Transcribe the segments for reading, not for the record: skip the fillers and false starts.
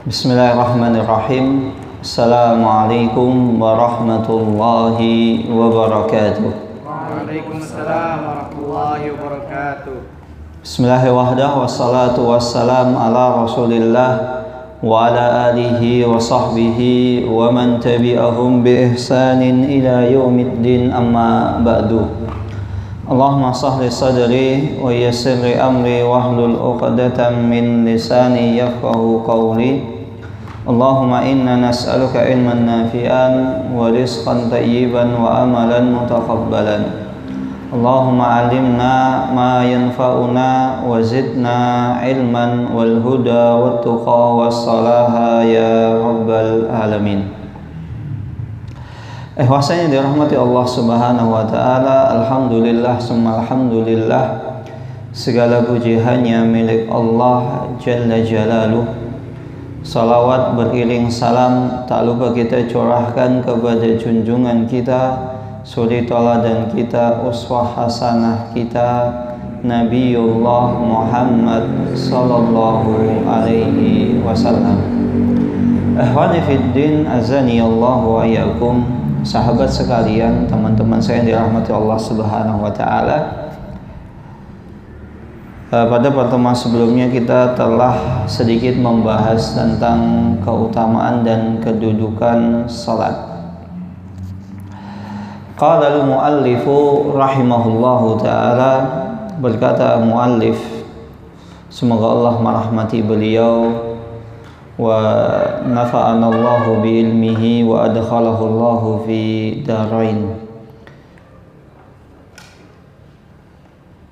Bismillahirrahmanirrahim. Assalamualaikum warahmatullahi wabarakatuh. Waalaikumsalam warahmatullahi wabarakatuh. Bismillahirrahmanirrahim. Wassalatu wassalam ala Rasulillah wa ala alihi wa sahbihi wa man tabi'ahum bi ihsanin ila yaumiddin, amma ba'du. Allahumma sahli sadri wa yassir li amri wahlul 'uqdatam min lisani yafqahu qawli. Allahumma inna nas'aluka ilman nafi'an wa rizqan tayyiban wa amalan mutaqabbalan. Allahumma alimna ma yanfa'una wa zidna ilman wal huda wat tuqa was salaha ya rabbal alamin. Ihwasanya dirahmati Allah Subhanahu wa taala, alhamdulillah summa alhamdulillah. Segala puji hanya milik Allah Jalla Jalaluh. Salawat beriring salam tak lupa kita curahkan kepada junjungan kita, suri teladan kita, uswah hasanah kita, Nabiullah Muhammad sallallahu alaihi wasallam. Ahwani fiddin, azani Allah wa iyyakum. Sahabat sekalian, teman-teman saya yang dirahmati Allah Subhanahu wa taala. Pada pertemuan sebelumnya kita telah sedikit membahas tentang keutamaan dan kedudukan salat. Qala al-muallifu rahimahullahu taala, berkata muallif, semoga Allah merahmati beliau, wa nafa'ana Allahu bi ilmihi wa adkhalahu Allahu fi darain.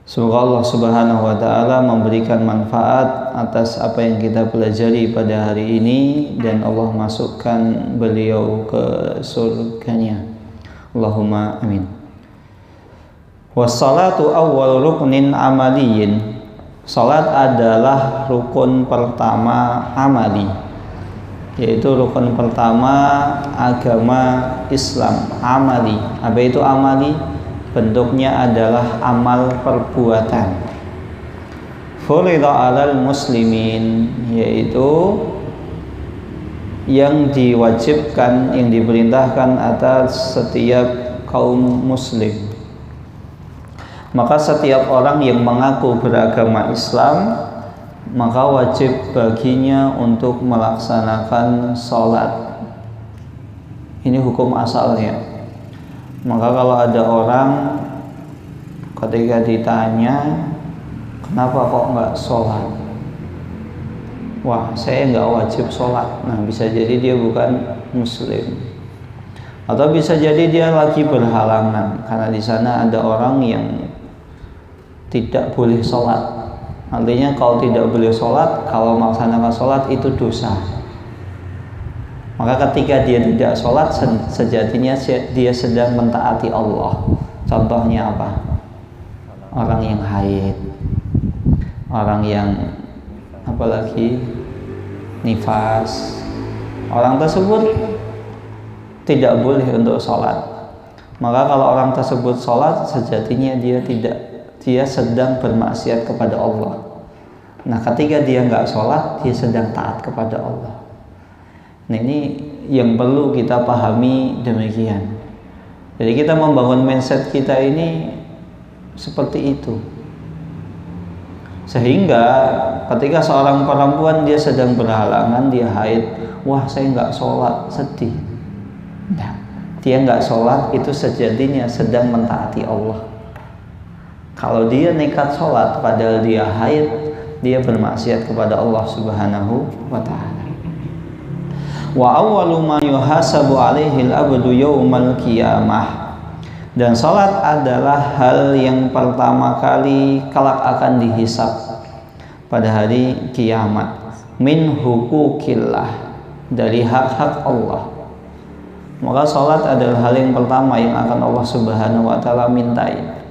Semoga Allah Subhanahu wa taala memberikan manfaat atas apa yang kita pelajari pada hari ini dan Allah masukkan beliau ke surganya. Allahumma amin. Wassalatu awwal ruknin amaliyin. Salat adalah rukun pertama amali, yaitu rukun pertama agama Islam, amali. Apa itu amali? Bentuknya adalah amal perbuatan. Furida 'alal muslimin, yaitu yang diwajibkan, yang diperintahkan atas setiap kaum muslim. Maka setiap orang yang mengaku beragama Islam, maka wajib baginya untuk melaksanakan sholat. Ini hukum asalnya. Maka kalau ada orang ketika ditanya, kenapa kok nggak sholat? Wah, saya nggak wajib sholat. Nah, bisa jadi dia bukan muslim, atau bisa jadi dia lagi berhalangan karena di sana ada orang yang tidak boleh sholat. Artinya kalau tidak boleh sholat, kalau melaksanakan sholat itu dosa. Maka ketika dia tidak sholat, sejatinya dia sedang mentaati Allah. Contohnya apa? Orang yang haid, orang yang apalagi nifas, orang tersebut tidak boleh untuk sholat. Maka kalau orang tersebut sholat, sejatinya dia sedang bermaksiat kepada Allah. Nah, ketika dia nggak sholat, dia sedang taat kepada Allah. Nah, ini yang perlu kita pahami demikian. Jadi kita membangun mindset kita ini seperti itu, sehingga ketika seorang perempuan dia sedang berhalangan, dia haid, wah saya nggak sholat, sedih. Nah, dia nggak sholat itu sejatinya sedang mentaati Allah. Kalau dia nekat sholat padahal dia haid, dia bermaksiat kepada Allah Subhanahu wa ta'ala. Wa awwalu ma yuhasabu alaihi al-abdu yaumal qiyamah. Dan salat adalah hal yang pertama kali kelak akan dihisab pada hari kiamat. Min hukukillah, dari hak-hak Allah. Maka salat adalah hal yang pertama yang akan Allah Subhanahu wa taala mintai.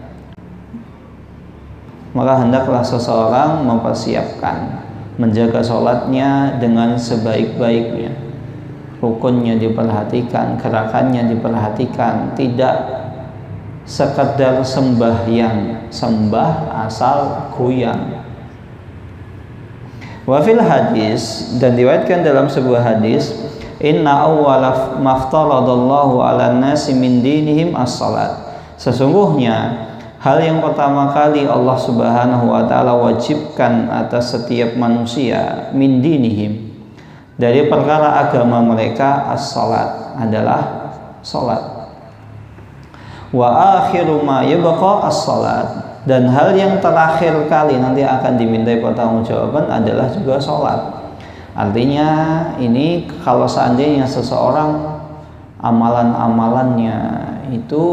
Maka hendaklah seseorang mempersiapkan, menjaga salatnya dengan sebaik-baiknya. Rukunnya diperhatikan, gerakannya diperhatikan, tidak sekedar sembahyang, sembah asal goyang. Wa fil hadis, dan diriwayatkan dalam sebuah hadis, inna awwala maftaradallahu 'alan nasi min dinihim as-salat. Sesungguhnya hal yang pertama kali Allah Subhanahu wa taala wajibkan atas setiap manusia min dinihim, dari perkara agama mereka, as-salat, adalah salat. Wa akhiru ma yabqa as-salat, dan hal yang terakhir kali nanti akan dimintai pertanggungjawaban adalah juga sholat. Artinya ini kalau seandainya seseorang amalan-amalannya itu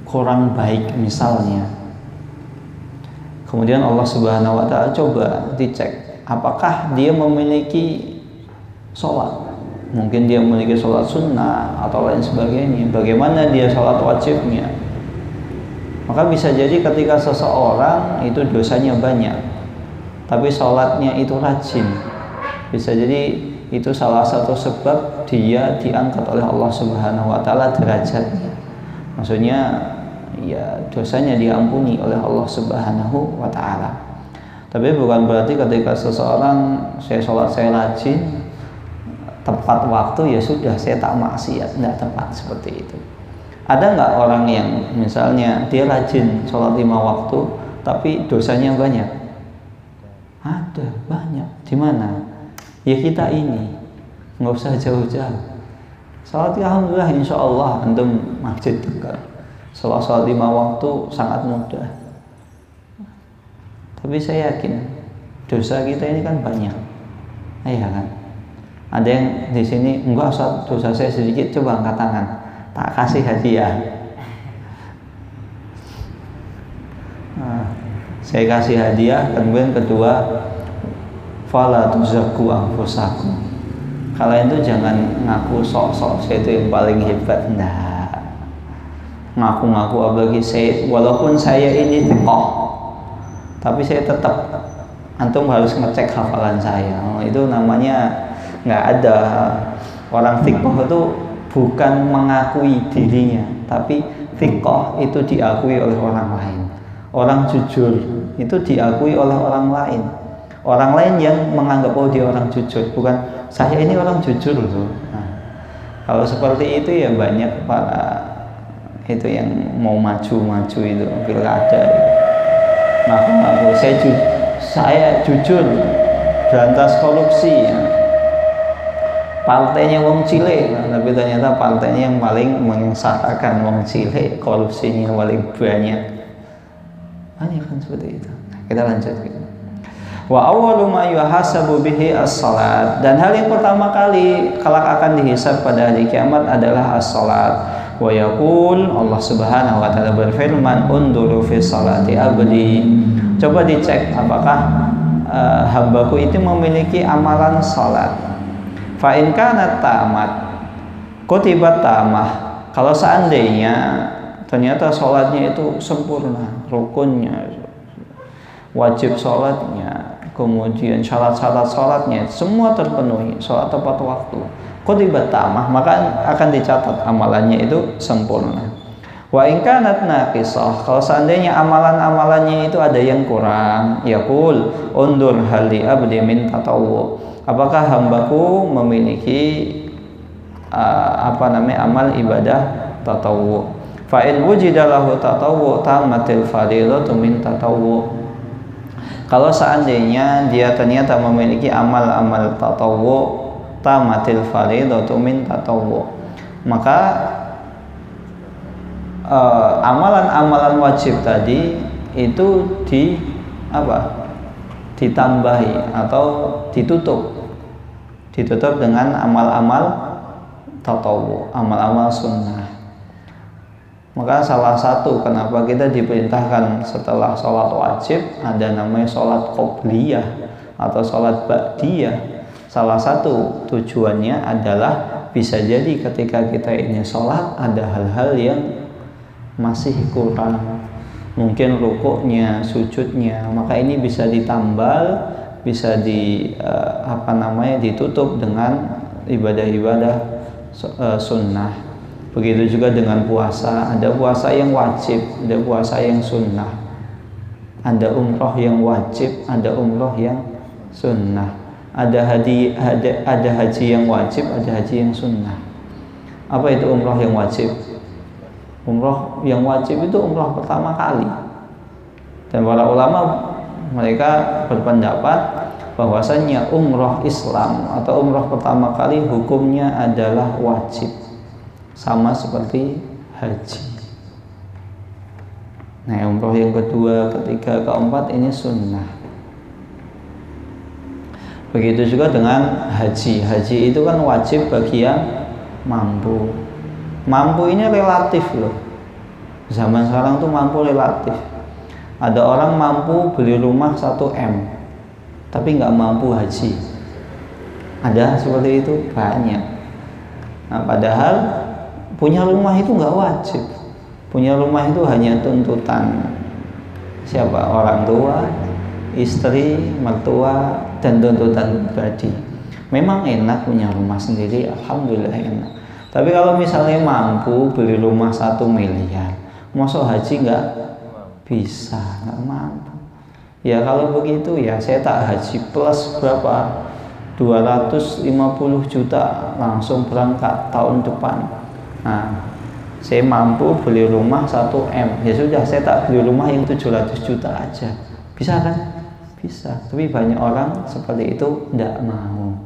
kurang baik misalnya, kemudian Allah Subhanahu wa taala coba dicek apakah dia memiliki sholat, mungkin dia memiliki sholat sunnah atau lain sebagainya, bagaimana dia sholat wajibnya. Maka bisa jadi ketika seseorang itu dosanya banyak tapi sholatnya itu rajin, bisa jadi itu salah satu sebab dia diangkat oleh Allah Subhanahu wa taala derajatnya. Maksudnya ya dosanya diampuni oleh Allah Subhanahu wa taala. Tapi bukan berarti ketika seseorang saya sholat saya rajin tepat waktu ya sudah saya tak maksiat, tidak tepat seperti itu. Ada nggak orang yang misalnya dia rajin sholat 5 waktu tapi dosanya banyak? Ada, banyak. Di mana? Ya kita ini, nggak usah jauh-jauh. Sholat alhamdulillah insya Allah antum masjid dekat. Sholat 5 waktu sangat mudah. Tapi saya yakin dosa kita ini kan banyak, iya kan? Ada yang di sini enggak, dosa saya sedikit, coba angkat tangan. Tak kasih hadiah. Nah, saya kasih hadiah. Kemudian kedua, fala tuzakku anfusakum. Kalian itu jangan ngaku sok-sok saya itu yang paling hebat. Nah, ngaku-ngaku apalagi saya, walaupun saya ini thiqah, tapi saya tetap, antum harus ngecek hafalan saya. Itu namanya nggak ada. Orang thiqah itu bukan mengakui dirinya, tapi thiqah itu diakui oleh orang lain. Orang jujur itu diakui oleh orang lain. Orang lain yang menganggap oh dia orang jujur, bukan saya ini orang jujur loh. Nah, kalau seperti itu ya banyak para itu yang mau maju-maju itu pilkada. Ngaku-ngaku saya jujur berantas korupsi. Ya. Partainya wong cilik, tapi ternyata partainya yang paling menyengsarakan wong cilik, korupsinya paling banyak kan seperti itu. Kita lanjut. Wa awwalu ma yuhasabu bihi as-salat, dan hal yang pertama kali kelak akan dihisab pada hari kiamat adalah as-salat. Wa yaqul, Allah Subhanahu wa taala berfirman, unduru fi salati abdi. Coba dicek apakah hambaku itu memiliki amalan salat. Fa in kanat tamat kutibat tamah, kalau seandainya ternyata sholatnya itu sempurna, rukunnya, wajib sholatnya, kemudian syarat-syarat sholatnya semua terpenuhi, sholat tepat waktu, kutibat tamah, maka akan dicatat amalannya itu sempurna. Wa in kanat naqisah, kalau seandainya amalan-amalannya itu ada yang kurang, yaqul undur hali abdi min tatawwu, apakah hambaku memiliki amal ibadah tatawwu. Fa in wujida lahu tatawwu tamatil fardhatu min tatawwu, kalau seandainya dia ternyata memiliki amal-amal tatawwu tamatil fardhatu min tatawwu, maka amalan-amalan wajib tadi itu ditambahi atau ditutup dengan amal-amal tatawwu, amal-amal sunnah. Maka salah satu kenapa kita diperintahkan setelah sholat wajib ada namanya sholat qobliyah atau sholat ba'diyah, salah satu tujuannya adalah bisa jadi ketika kita ini sholat ada hal-hal yang masih kurang, mungkin rukuknya, sujudnya, maka ini bisa ditambal, bisa ditutup dengan ibadah-ibadah sunnah. Begitu juga dengan puasa, ada puasa yang wajib, ada puasa yang sunnah, ada umroh yang wajib, ada umroh yang Sunnah. Ada haji yang wajib, ada haji yang sunnah. Apa itu umrah yang wajib? Umrah yang wajib itu umrah pertama kali. Dan para ulama mereka berpendapat bahwasanya umrah Islam atau umrah pertama kali hukumnya adalah wajib, sama seperti haji. Nah, umrah yang kedua, ketiga, keempat ini sunnah. Begitu juga dengan haji. Haji itu kan wajib bagi yang mampu. Mampu ini relatif loh. Zaman sekarang tuh mampu relatif. Ada orang mampu beli rumah 1 M, tapi nggak mampu haji. Ada seperti itu banyak. Nah, padahal punya rumah itu nggak wajib. Punya rumah itu hanya tuntutan siapa? Orang tua, istri, mertua, dan tuntutan pribadi. Memang enak punya rumah sendiri, alhamdulillah enak. Tapi kalau misalnya mampu beli rumah 1 miliar, masuk haji nggak bisa, nggak mampu. Ya kalau begitu ya saya tak haji plus berapa? 250 juta langsung berangkat tahun depan. Nah, saya mampu beli rumah 1 M, ya sudah saya tak beli rumah yang 700 juta aja. Bisa kan? Bisa. Tapi banyak orang seperti itu tidak mau.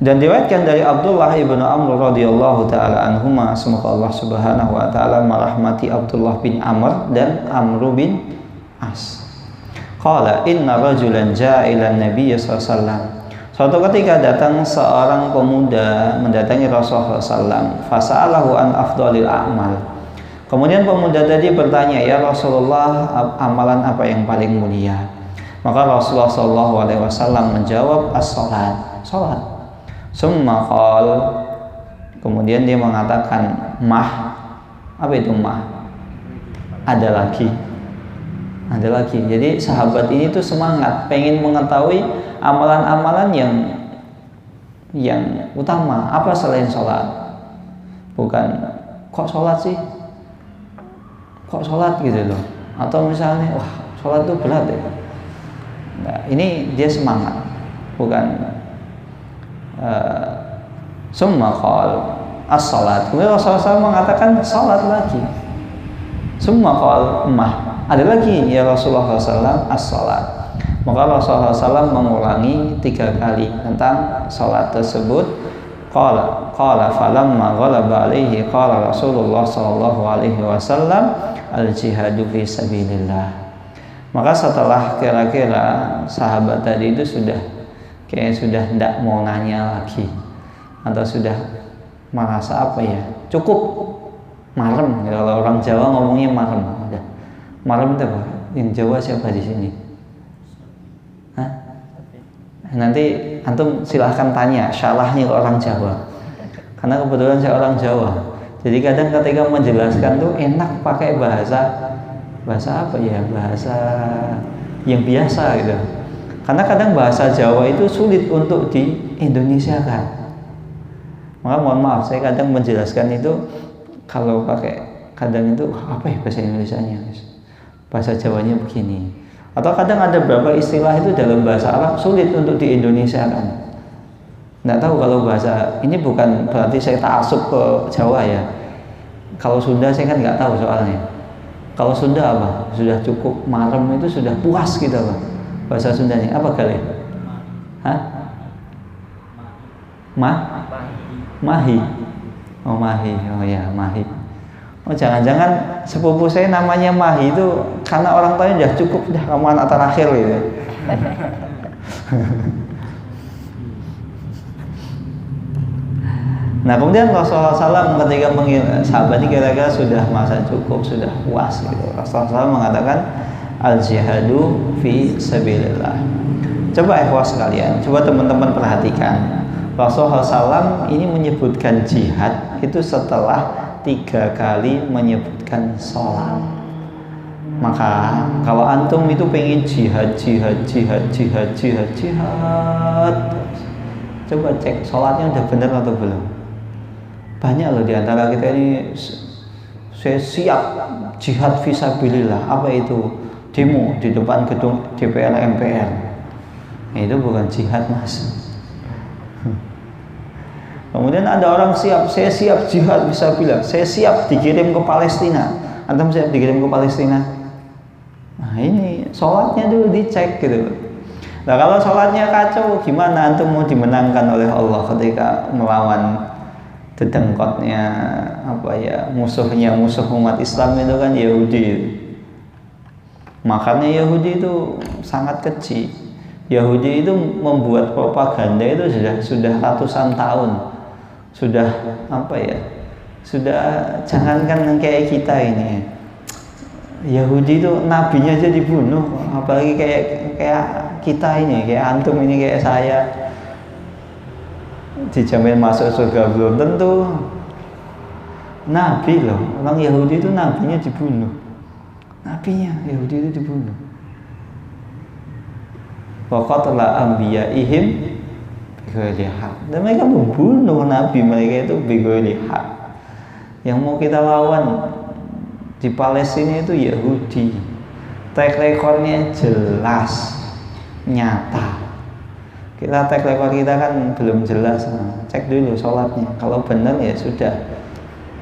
Dan diriwayatkan dari Abdullah ibnu Amr radhiyallahu taala anhuma, semoga Allah Subhanahu wa taala merahmati Abdullah bin Amr dan Amr bin As. Qala inna rajulan jaa ila Nabi sallallahu alaihi wasallam. Suatu ketika datang seorang pemuda mendatangi Rasulullah SAW. Fasa'alahu an afdalil a'mal. Kemudian pemuda tadi bertanya, ya Rasulullah, amalan apa yang paling mulia? Maka Rasulullah SAW menjawab, as-salat, salat. Summa qal, kemudian dia mengatakan, mah. Apa itu mah? Ada lagi. Jadi sahabat ini tuh semangat, pengen mengetahui amalan-amalan yang utama. Apa selain sholat? Bukan kok sholat sih? Kok sholat gitu loh? Atau misalnya wah sholat tuh berat ya? Nah, ini dia semangat, bukan summa qal as-salat. Kemudian Rasulullah SAW mengatakan sholat lagi. Summa qal mah. Ada lagi ya Rasulullah SAW as-salat. Maka Rasulullah SAW mengulangi 3 kali tentang salat tersebut. Qala falamma ghalaba alaihi qala Rasulullah sallallahu alaihi wasallam al-jihadu fi sabilillah. Maka setelah kira-kira sahabat tadi itu sudah tidak mau nanya lagi, atau sudah merasa apa ya, cukup marem. Kalau orang Jawa ngomongnya marem. Marem itu apa? Yang Jawa siapa di sini? Hah? Nanti antum silahkan tanya syalahnya ke orang Jawa. Karena kebetulan saya orang Jawa. Jadi kadang ketika menjelaskan tuh enak pakai bahasa apa ya? Bahasa yang biasa gitu. Karena kadang bahasa Jawa itu sulit untuk di Indonesia kan. Maka mohon maaf, saya kadang menjelaskan itu kalau pakai kadang itu apa ya bahasa Indonesianya? Bahasa Jawanya begini. Atau kadang ada beberapa istilah itu dalam bahasa Arab sulit untuk di Indonesia kan. Nggak tahu kalau bahasa ini, bukan berarti saya ta'assub ke Jawa ya. Kalau Sunda saya kan nggak tahu soalnya. Kalau Sunda apa? Sudah cukup marem itu sudah puas gitu loh. Bahasa Sundanya apa kali? Hah? Mahi. Oh mahi. Oh ya mahi. Oh jangan-jangan sepupu saya namanya Mahi itu karena orang tuanya udah cukup, udah kamu anak terakhir gitu. Nah kemudian Rasulullah SAW ketika sahabat ini kira-kira sudah masa cukup, sudah puas gitu. Rasulullah SAW mengatakan al-jihadu fi sabilillah. Coba ikhwas sekalian, coba teman-teman perhatikan. Rasulullah SAW ini menyebutkan jihad itu setelah 3 kali menyebutkan sholat. Maka kalau antum itu pengen jihad, coba cek sholatnya udah benar atau belum. Banyak loh diantara kita ini, saya siap jihad fisabilillah. Apa itu? demo di depan gedung DPR MPR. Nah, itu bukan jihad, Mas. Kemudian ada orang siap, saya siap jihad bisa bilang, saya siap dikirim ke Palestina. Antum siap dikirim ke Palestina? Nah, ini sholatnya dulu dicek gitu. Nah, kalau sholatnya kacau, gimana antum mau dimenangkan oleh Allah ketika melawan dedengkotnya musuhnya musuh umat Islam itu kan Yahudi. Makanya Yahudi itu sangat kecil. Yahudi itu membuat propaganda itu sudah ratusan tahun. Sudah jangankan kayak kita ini. Yahudi itu nabinya aja dibunuh, apalagi kayak kita ini, kayak antum ini, kayak saya. Dijamin masuk surga belum tentu. Nabi loh, orang Yahudi itu nabinya dibunuh. Nabinya Yahudi itu dibunuh. Waqatala anbiya'ihim bighairi haq. Dan mereka membunuh nabi mereka itu bighairi haq. Yang mau kita lawan di Palestina itu Yahudi. Track recordnya jelas, nyata. Kita track record kita kan belum jelas. Cek dulu sholatnya. Kalau benar ya sudah,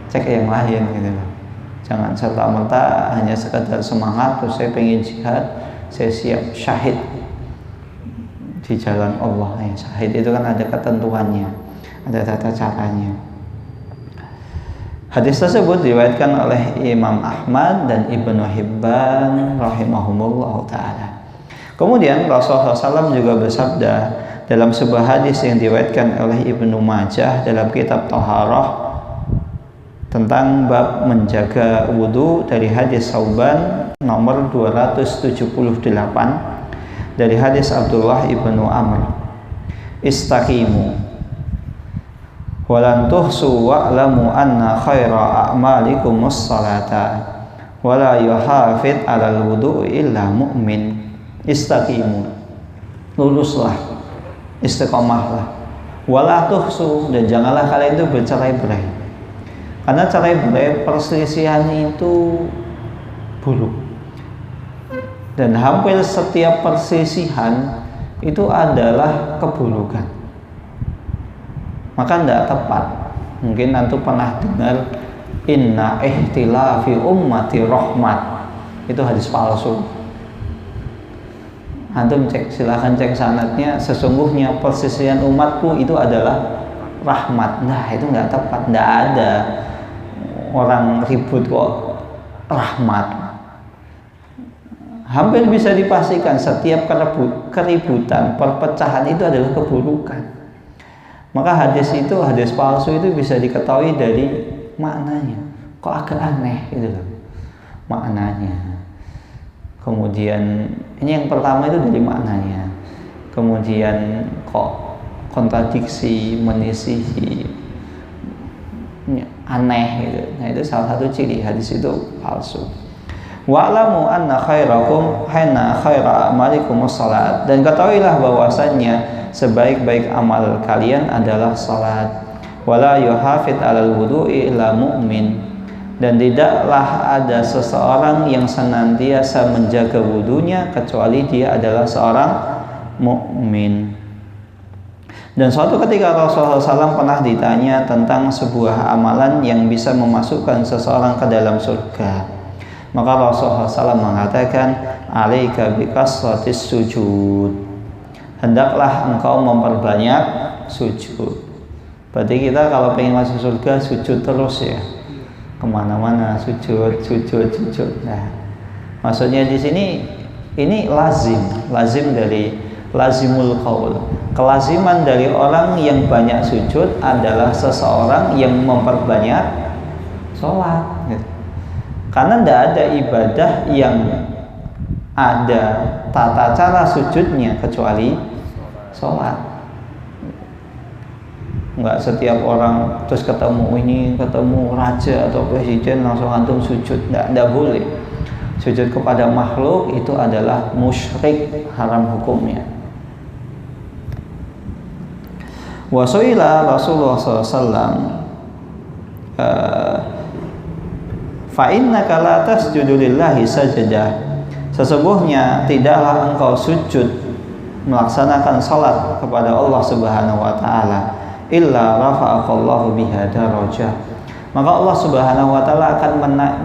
cek yang lain gitu. Jangan serta-merta hanya sekedar semangat terus saya pengen jihad, saya siap syahid di jalan Allah. Syahid itu kan ada ketentuannya, ada tata caranya. Hadis tersebut diriwayatkan oleh Imam Ahmad dan Ibnu Hibban rahimahumullah ta'ala. Kemudian Rasulullah SAW juga bersabda dalam sebuah hadis yang diriwayatkan oleh Ibnu Majah dalam kitab Thaharah tentang bab menjaga wudu, dari hadis Sauban nomor 278 dari hadis Abdullah ibnu Amr, istaqimu walan tuhsu wa'lamu anna khaira a'malikumus salata wala yuhafid 'alal wudu'i illa mu'min. Istaqimu, luruslah, istiqomahlah, wala tuhsu, dan janganlah kalian itu bercerai-berai. Karena cerai-berai perselisihan itu buruk. Dan hampir setiap perselisihan itu adalah keburukan. Maka tidak tepat. Mungkin antum pernah dengar inna ihtilafi ummati rahmat. Itu hadis palsu. Antum silahkan cek sanadnya. Sesungguhnya perselisihan umatku itu adalah rahmat. Nah, itu nggak tepat. Nggak ada orang ribut kok rahmat. Hampir bisa dipastikan setiap keributan, perpecahan itu adalah keburukan. Maka hadis palsu itu bisa diketahui dari maknanya. Kok agak aneh gitu loh maknanya. Kemudian ini yang pertama itu dari maknanya. Kemudian kok kontradiksi, menisihi, aneh gitu. Nah, itu salah satu ciri hadis itu palsu. Wa'lamu anna khairakum hina khaira a'malikumus salat, dan ketahuilah bahwasannya sebaik-baik amal kalian adalah salat. Wala yuhafid 'alal wudu'i illa mu'min, dan tidaklah ada seseorang yang senantiasa menjaga wudunya kecuali dia adalah seorang mukmin. Dan suatu ketika Rasulullah SAW pernah ditanya tentang sebuah amalan yang bisa memasukkan seseorang ke dalam surga. Maka Rasulullah SAW mengatakan, alaika bikasratis sujud, hendaklah engkau memperbanyak sujud. Berarti kita kalau pengen masuk surga sujud terus ya, kemana-mana sujud. Nah, maksudnya di sini ini lazim dari lazimul qaul. Kelaziman dari orang yang banyak sujud adalah seseorang yang memperbanyak sholat. Karena tidak ada ibadah yang ada tata cara sujudnya kecuali sholat. Enggak setiap orang terus ketemu raja atau presiden langsung antum sujud, tidak boleh. Sujud kepada makhluk itu adalah musyrik, haram hukumnya. Wasuila Rasulullah SAW fa innaka la tasjudu lillahi sajadah, Sesungguhnya tidaklah engkau sujud melaksanakan salat kepada Allah Subhanahu wa taala illa rafa'akallahu biha darajah, maka Allah Subhanahu wa taala akan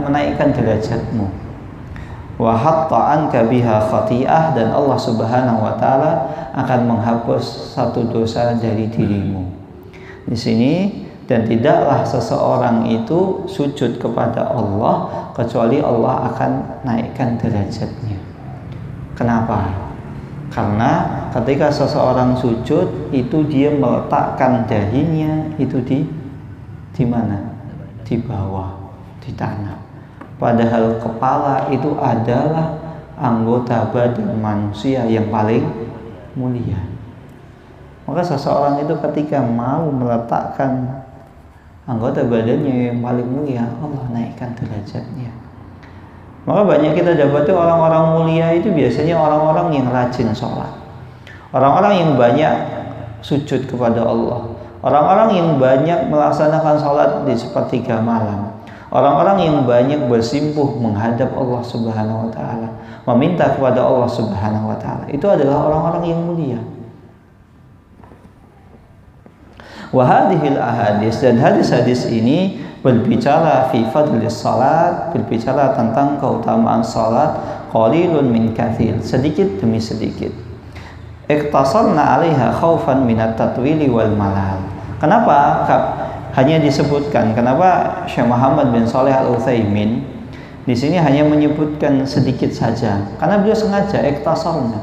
menaikkan derajatmu. Wa hatta anka biha khati'ah, dan Allah Subhanahu wa taala akan menghapus satu dosa dari dirimu. Di sini, dan tidaklah seseorang itu sujud kepada Allah kecuali Allah akan naikkan derajatnya. Kenapa? Karena ketika seseorang sujud itu dia meletakkan dahinya itu di mana? Di bawah, di tanah. Padahal kepala itu adalah anggota badan manusia yang paling mulia. Maka seseorang itu ketika mau meletakkan anggota badannya yang paling mulia, Allah naikkan derajatnya. Maka banyak kita dapati orang-orang mulia itu biasanya orang-orang yang rajin sholat, orang-orang yang banyak sujud kepada Allah, orang-orang yang banyak melaksanakan sholat di sepertiga malam, orang-orang yang banyak bersimpuh menghadap Allah Subhanahu wa taala, meminta kepada Allah Subhanahu wa taala. Itu adalah orang-orang yang mulia. Wahadihil ahadis, dan hadis-hadis ini berbicara fi fadlis salat, berbicara tentang keutamaan salat, qalilun min kathir, sedikit demi sedikit. Iqtasarna 'alaiha khaufan minat tatwili wal malal. Kenapa hanya disebutkan? Kenapa Syekh Muhammad bin Shalih Al-Utsaimin di sini hanya menyebutkan sedikit saja? Karena beliau sengaja iqtasarna.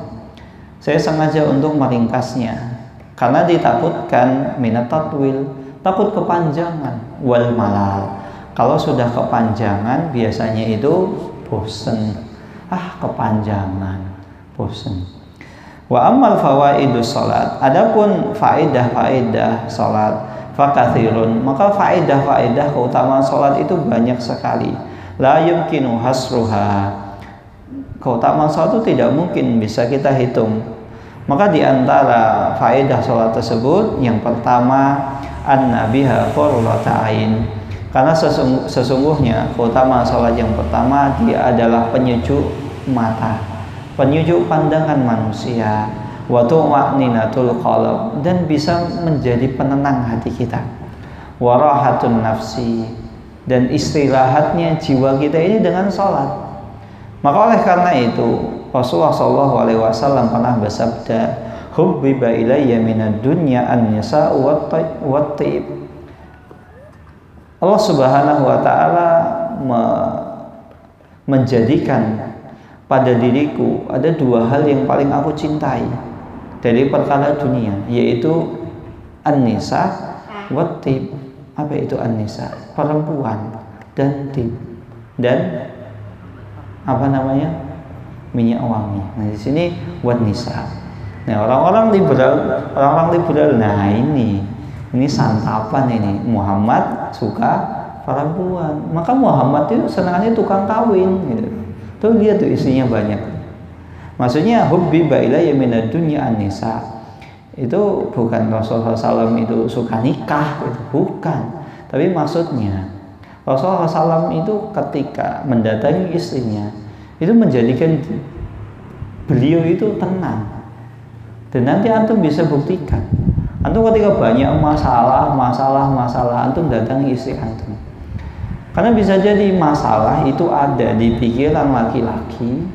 Saya sengaja untuk meringkasnya. Karena ditakutkan minat tatwil, takut kepanjangan, wal malal. Kalau sudah kepanjangan biasanya itu bosen. Kepanjangan, bosen. Wa ammal fawaidus salat, adapun faedah-faedah salat, fakathirun, maka faedah-faedah keutamaan salat itu banyak sekali. La yumkinu hasruha. Keutamaan salat itu tidak mungkin bisa kita hitung. Maka di antara faedah salat tersebut, yang pertama an-nabiha qurrata ain. Karena sesungguhnya keutamaan salat yang pertama, dia adalah penyejuk mata, penyejuk pandangan manusia, wa tu'ninatul qalb, dan bisa menjadi penenang hati kita, wa rahatun nafsi, dan istirahatnya jiwa kita ini dengan salat. Maka oleh karena itu Rasulullah SAW pernah bersabda, hubbiba ilayya minad dunya an-nisa wat taib. Allah Subhanahu wa taala menjadikan pada diriku ada dua hal yang paling aku cintai dari perkara dunia, yaitu an-nisa wat taib. Apa itu an-nisa? Perempuan, dan taib, dan apa namanya? Minyak wangi. Nah, di sini buat nisa. Nah, orang-orang liberal, nah ini santapan ini. Muhammad suka perempuan, maka Muhammad itu senangannya tukang kawin gitu. Tuh lihat tuh isinya banyak. Maksudnya hubbiba ilayya minad dunya an-nisa. Itu bukan Rasulullah SAW itu suka nikah gitu, bukan. Tapi maksudnya Rasulullah SAW itu ketika mendatangi istrinya itu menjadikan beliau itu tenang. Dan nanti antum bisa buktikan. Antum ketika banyak masalah, antum datangi istri antum. Karena bisa jadi masalah itu ada di pikiran laki-laki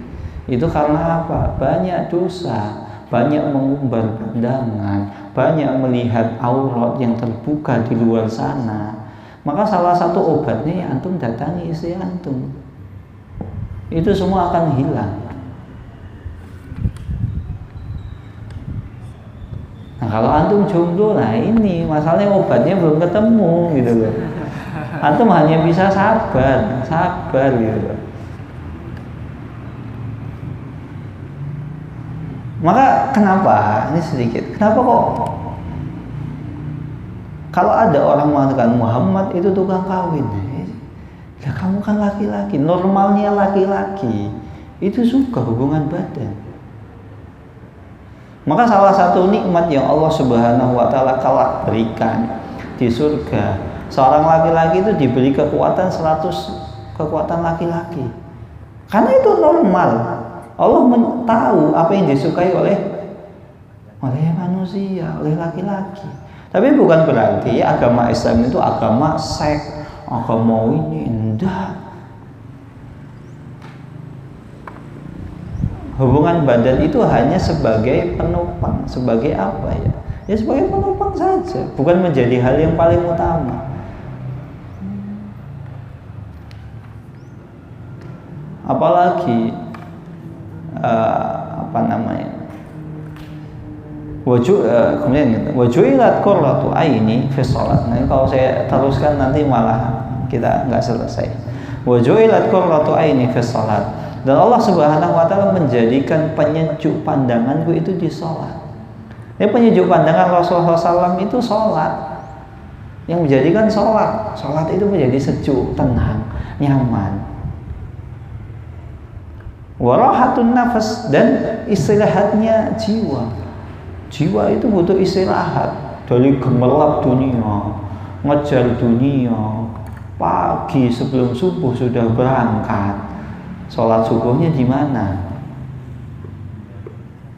itu karena apa? Banyak dosa, banyak mengumbar pandangan, banyak melihat aurat yang terbuka di luar sana. Maka salah satu obatnya ya antum datangi istri antum. Itu semua akan hilang. Nah, kalau antum jomblo, nah ini masalahnya obatnya belum ketemu gitu loh. Antum hanya bisa sabar gitu loh. Maka kenapa? Ini sedikit. Kenapa kok kalau ada orang mengatakan Muhammad itu tukang kawin? Ya kamu kan laki-laki, normalnya laki-laki itu suka hubungan badan. Maka salah satu nikmat yang Allah Subhanahu wa taala kelak berikan di surga, seorang laki-laki itu diberi kekuatan 100 kekuatan laki-laki. Karena itu normal. Allah tahu apa yang disukai oleh manusia, oleh laki-laki. Tapi bukan berarti agama Islam itu agama seks, agama ini enggak. Hubungan badan itu hanya sebagai penopang, sebagai apa ya? Ya sebagai penopang saja, bukan menjadi hal yang paling utama. Apalagi kemudian wajuilat qurratu aini fi shalat. Nah, kalau saya teruskan nanti malah kita nggak selesai. Wajuilat qurratu aini fi shalat. Dan Allah Subhanahu wa taala menjadikan penyejuk pandanganku itu di salat. Ini penyejuk pandangan Rasulullah SAW itu salat. Yang menjadikan salat itu menjadi sejuk, tenang, nyaman. Warahatun nafas, dan istirahatnya jiwa. Jiwa itu butuh istirahat dari gemerlap dunia, ngejar dunia. Pagi sebelum subuh sudah berangkat, sholat subuhnya di mana?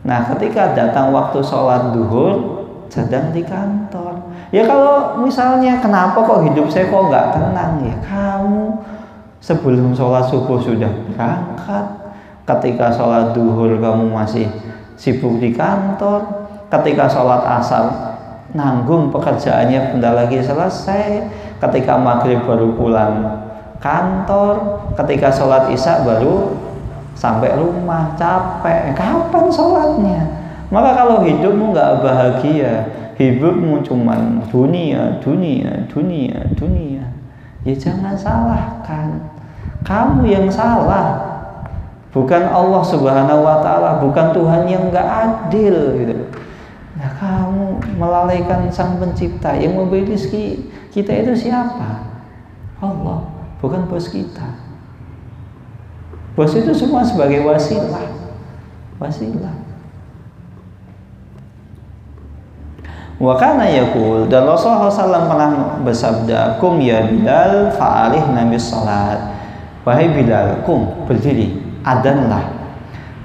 Nah, ketika datang waktu sholat duhur, sedang di kantor. Ya kalau misalnya kenapa kok hidup saya kok nggak tenang, ya kamu sebelum sholat subuh sudah berangkat, ketika sholat duhur kamu masih sibuk di kantor, ketika sholat asar nanggung pekerjaannya bentar lagi selesai, ketika maghrib baru pulang kantor, ketika sholat isya baru sampai rumah capek, kapan sholatnya? Maka kalau hidupmu nggak bahagia, hidupmu cuman dunia, ya jangan salahkan. Kamu yang salah, bukan Allah Subhanahu wa taala, bukan Tuhan yang nggak adil gitu. Nah, kamu melalaikan Sang Pencipta yang memberi rezeki kita itu siapa? Allah, bukan bos kita. Bos itu semua sebagai wasilah. Wa kana yaqul, dan Rasulullah SAW pernah bersabda, kum ya Bilal fa'alih nabis salat. Wahai Bilal, kum, berdiri, adzanlah.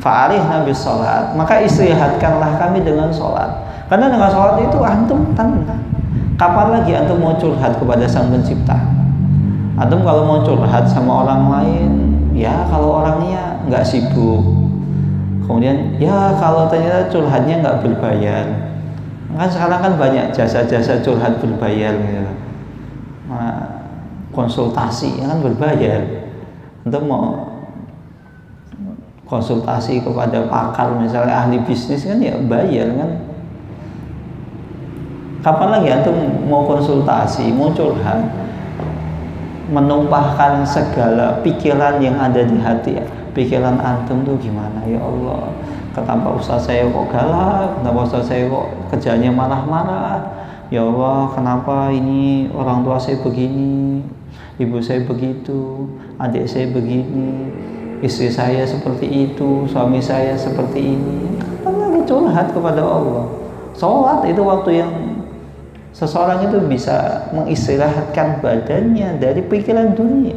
Fa'alih nabis salat, maka istirahatkanlah kami dengan salat. Karena dengan salat itu antum tenang. Kapan lagi antum mau curhat kepada Sang Pencipta? Antum kalau mau curhat sama orang lain, ya kalau orangnya nggak sibuk, kemudian ya kalau ternyata curhatnya nggak berbayar, kan sekarang kan banyak jasa-jasa curhat berbayar gitu. Nah, konsultasi kan berbayar. Untuk mau konsultasi kepada pakar misalnya ahli bisnis kan ya bayar kan. Kapan lagi antum mau konsultasi, mau curhat, menumpahkan segala pikiran yang ada di hati, pikiran antum tuh gimana, ya Allah, kenapa ustaz saya kok galak, kenapa ustaz saya kok kerjanya marah-marah, ya Allah, kenapa ini orang tua saya begini, ibu saya begitu, adik saya begini, istri saya seperti itu, suami saya seperti ini. Kapan lagi curhat kepada Allah? Sholat itu waktu yang seseorang itu bisa mengistirahatkan badannya dari pikiran dunia.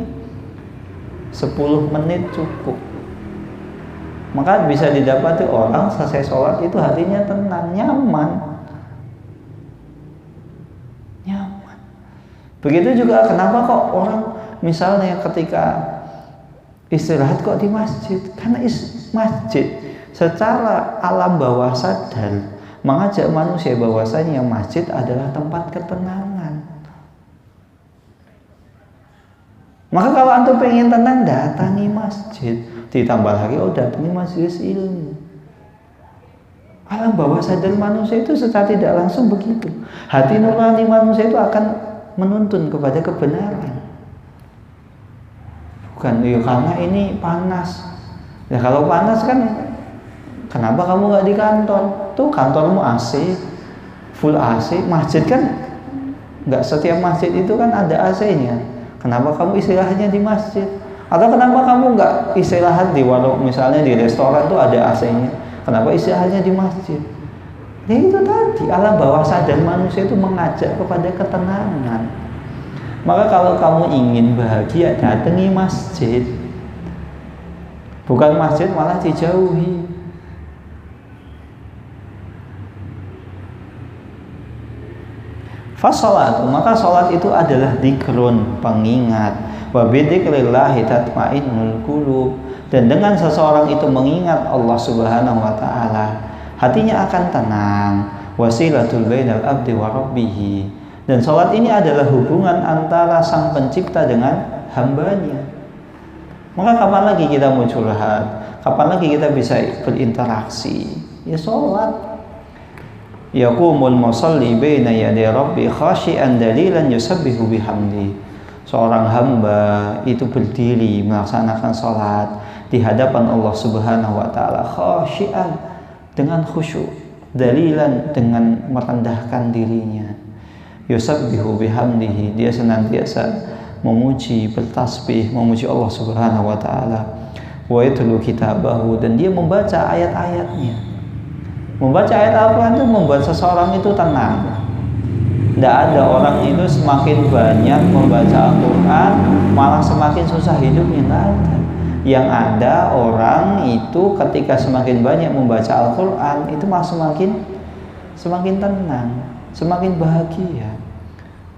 10 menit cukup. Maka bisa didapati orang selesai sholat itu hatinya tenang, nyaman. Begitu juga kenapa kok orang misalnya ketika istirahat kok di masjid? Karena masjid secara alam bawah sadar mengajak manusia bahwasanya masjid adalah tempat ketenangan. Maka kalau antum pengen tenang, datangi masjid. Ditambah lagi, datangi majelis ilmu. Alam bawah sadar manusia itu secara tidak langsung begitu. Hati nurani manusia itu akan menuntun kepada kebenaran. Bukan ya karena ini panas. Ya kalau panas kan, kenapa kamu nggak di kantor? Tuh kantormu AC, full AC. Masjid kan nggak setiap masjid itu kan ada AC-nya. Kenapa kamu istirahatnya di masjid? Atau kenapa kamu nggak istirahat di warung, misalnya di restoran tuh ada AC-nya? Kenapa istirahatnya di masjid? Ya itu tadi, alam bawah sadar manusia itu mengajak kepada ketenangan. Maka kalau kamu ingin bahagia, datangi masjid. Bukan masjid malah dijauhi. Fasolatu, maka sholat itu adalah dzikrun, pengingat. Wa bidzikrillahi tatmainnul qulub, dan dengan seseorang itu mengingat Allah Subhanahu wa taala, hatinya akan tenang. Wasilatul bainal abdi wa rabbih, dan sholat ini adalah hubungan antara sang pencipta dengan hambanya. Maka kapan lagi kita mau curhat? Kapan lagi kita bisa berinteraksi? Ya sholat. Yaqumul musalli baina yaday rabbi khashi'an dalilan yusabbihu bihamdi. Seorang hamba itu berdiri melaksanakan salat di hadapan Allah Subhanahu wa taala khashi'an, dengan khusyuk, dalilan dengan merendahkan dirinya. Yusabbihu bihamdihi, dia senantiasa memuji, bertasbih, memuji Allah Subhanahu wa taala. Wa yatlu kitabahu, dan dia membaca ayat-ayatnya. Membaca ayat Al-Quran itu membuat seseorang itu tenang. Tidak ada orang itu semakin banyak membaca Al-Quran malah semakin susah hidupnya, tidak ada. Yang ada orang itu ketika semakin banyak membaca Al-Quran itu malah semakin tenang, semakin bahagia.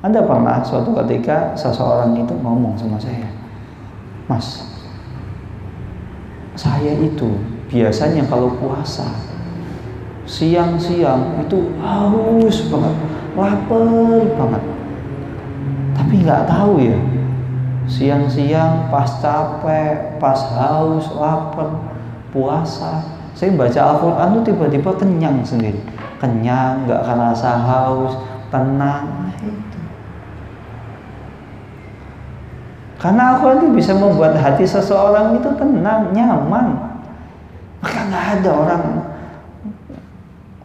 Anda pernah suatu ketika seseorang itu ngomong sama saya, "Mas, saya itu biasanya kalau puasa siang-siang itu haus banget, lapar banget. Tapi nggak tahu ya, siang-siang pas capek, pas haus, lapar, puasa, saya baca Al-Quran tuh tiba-tiba kenyang sendiri. Kenyang, nggak kerasa haus, tenang." Itu. Karena Al-Quran itu bisa membuat hati seseorang itu tenang, nyaman. Maka nggak ada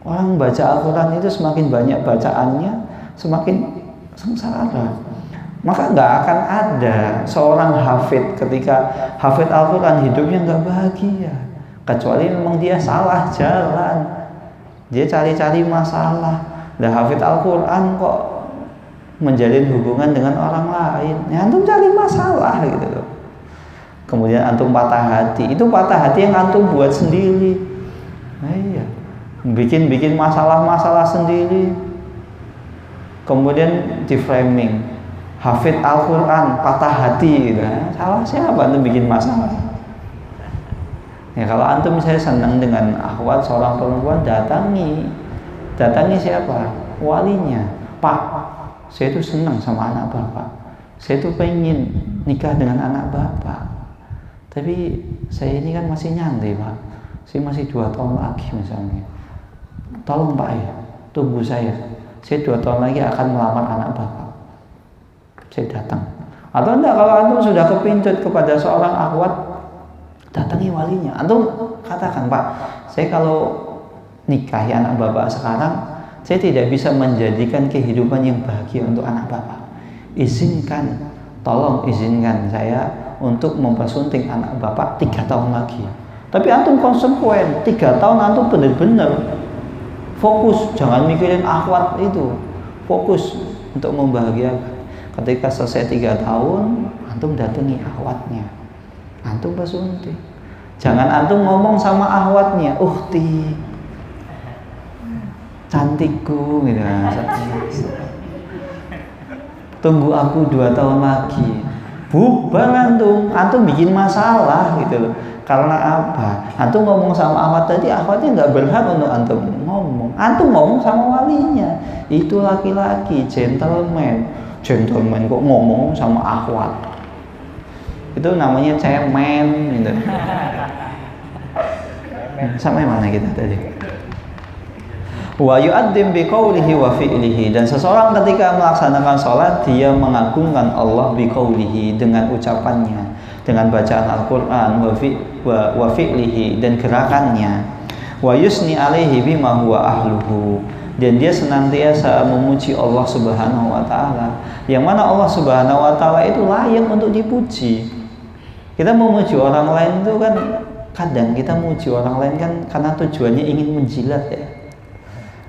orang baca Al-Quran itu semakin banyak bacaannya, semakin sengsara. Maka nggak akan ada seorang hafid ketika hafid Al-Quran hidupnya nggak bahagia, kecuali memang dia salah jalan, dia cari-cari masalah. Dan hafid Al-Quran kok menjalin hubungan dengan orang lain, ya antum cari masalah gitu loh. Kemudian antum patah hati, itu patah hati yang antum buat sendiri. Nah, iya. Bikin masalah-masalah sendiri, kemudian di framing hafid Al-Quran patah hati gitu. Salah siapa antum bikin masalah? Ya kalau antum misalnya senang dengan akhwat seorang perempuan, datangi siapa? Walinya. "Pak, saya itu senang sama anak bapak, saya itu pengen nikah dengan anak bapak, tapi saya ini kan masih nyantri Pak, saya masih 2 tahun lagi misalnya. Tolong Pak ya, tunggu saya 2 tahun lagi akan melamar anak bapak, saya datang." Atau enggak, kalau antum sudah kepincut kepada seorang akhwat, datangi walinya. Antum katakan, "Pak, saya kalau nikahi anak bapak sekarang, saya tidak bisa menjadikan kehidupan yang bahagia untuk anak bapak. Tolong izinkan saya untuk mempersunting anak bapak 3 tahun lagi." Tapi antum konsekuen, 3 tahun antum benar-benar fokus, jangan mikirin akhwat itu, fokus untuk membahagiakan. Ketika selesai 3 tahun, antum datangi akhwatnya, antum bersunting. Jangan antum ngomong sama akhwatnya, "Ukhti, cantikku," gitu. "Tunggu aku 2 tahun lagi." Bubar antum bikin masalah gitu loh. Karena apa? Antum ngomong sama akhwat tadi, akhwatnya nggak berhak untuk antum ngomong. Antum ngomong sama walinya. Itu laki-laki, gentleman kok ngomong sama akhwat. Itu namanya cemen gitu. Sampai mana kita tadi? Wa yu'addim biqaulihi wa fi'lihi, dan seseorang ketika melaksanakan sholat dia mengagungkan Allah biqaulihi, dengan ucapannya, dengan bacaan Al-Quran, wa fi'lihi, dan gerakannya, wa yusni alaihi bima huwa ahluhu, dan dia senantiasa memuji Allah Subhanahu wa taala, yang mana Allah Subhanahu wa taala itu layak untuk dipuji. Kita memuji orang lain itu kan, kadang kita memuji orang lain kan karena tujuannya ingin menjilat ya.